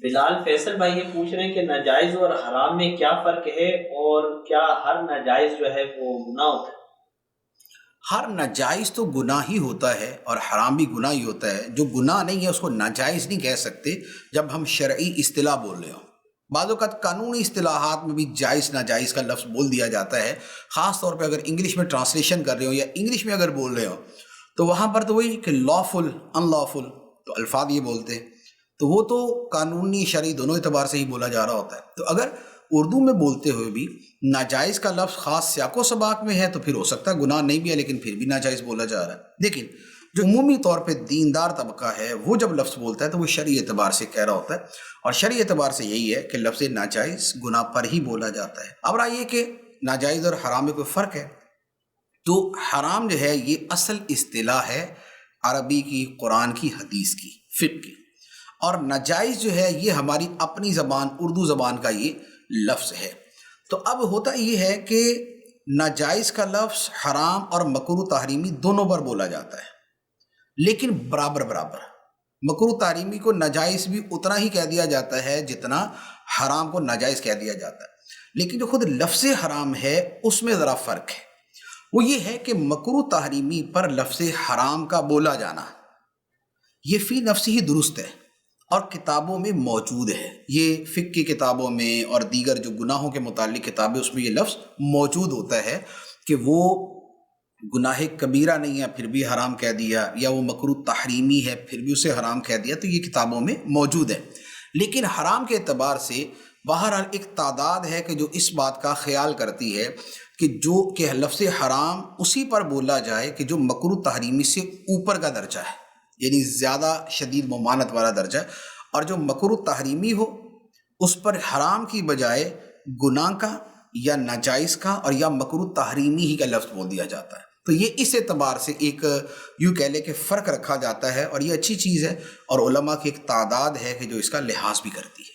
بلال فیصل بھائی یہ پوچھ رہے ہیں کہ ناجائز اور حرام میں کیا فرق ہے، اور کیا ہر ناجائز جو ہے وہ گناہ ہوتا ہے؟ ہر ناجائز تو گناہ ہی ہوتا ہے اور حرام بھی گناہ ہی ہوتا ہے۔ جو گناہ نہیں ہے اس کو ناجائز نہیں کہہ سکتے جب ہم شرعی اصطلاح بول رہے ہوں۔ بعض اوقات قانونی اصطلاحات میں بھی جائز ناجائز کا لفظ بول دیا جاتا ہے، خاص طور پہ اگر انگلش میں ٹرانسلیشن کر رہے ہو یا انگلش میں اگر بول رہے ہو تو وہاں پر تو وہی کہ لافل ان لافل تو الفاظ یہ بولتے ہیں، تو وہ تو قانونی شرعی دونوں اعتبار سے ہی بولا جا رہا ہوتا ہے۔ تو اگر اردو میں بولتے ہوئے بھی ناجائز کا لفظ خاص سیاق و سباق میں ہے تو پھر ہو سکتا ہے گناہ نہیں بھی ہے لیکن پھر بھی ناجائز بولا جا رہا ہے۔ لیکن جو عمومی طور پہ دیندار طبقہ ہے وہ جب لفظ بولتا ہے تو وہ شرعی اعتبار سے کہہ رہا ہوتا ہے، اور شرعی اعتبار سے یہی ہے کہ لفظ ناجائز گناہ پر ہی بولا جاتا ہے۔ اب رہا یہ کہ ناجائز اور حرام میں کوئی فرق ہے، تو حرام جو ہے یہ اصل اصطلاح ہے عربی کی، قرآن کی، حدیث کی، فقہ کی، اور ناجائز جو ہے یہ ہماری اپنی زبان اردو زبان کا یہ لفظ ہے۔ تو اب ہوتا یہ ہے کہ ناجائز کا لفظ حرام اور مکروہ تحریمی دونوں پر بولا جاتا ہے، لیکن برابر برابر۔ مکروہ تحریمی کو ناجائز بھی اتنا ہی کہہ دیا جاتا ہے جتنا حرام کو ناجائز کہہ دیا جاتا ہے، لیکن جو خود لفظ حرام ہے اس میں ذرا فرق ہے۔ وہ یہ ہے کہ مکروہ تحریمی پر لفظ حرام کا بولا جانا یہ فی نفسی ہی درست ہے اور کتابوں میں موجود ہے، یہ فقہ کی کتابوں میں اور دیگر جو گناہوں کے متعلق کتابیں اس میں یہ لفظ موجود ہوتا ہے کہ وہ گناہ کبیرہ نہیں ہے پھر بھی حرام کہہ دیا، یا وہ مکروہ تحریمی ہے پھر بھی اسے حرام کہہ دیا، تو یہ کتابوں میں موجود ہے۔ لیکن حرام کے اعتبار سے بہرحال ایک تعداد ہے کہ جو اس بات کا خیال کرتی ہے کہ لفظ حرام اسی پر بولا جائے کہ جو مکروہ تحریمی سے اوپر کا درجہ ہے، یعنی زیادہ شدید ممانعت والا درجہ ہے، اور جو مکروہ تحریمی ہو اس پر حرام کی بجائے گناہ کا یا ناجائز کا اور یا مکروہ تحریمی ہی کا لفظ بول دیا جاتا ہے۔ تو یہ اس اعتبار سے ایک یوں کہہ لے کہ فرق رکھا جاتا ہے، اور یہ اچھی چیز ہے، اور علماء کی ایک تعداد ہے کہ جو اس کا لحاظ بھی کرتی ہے۔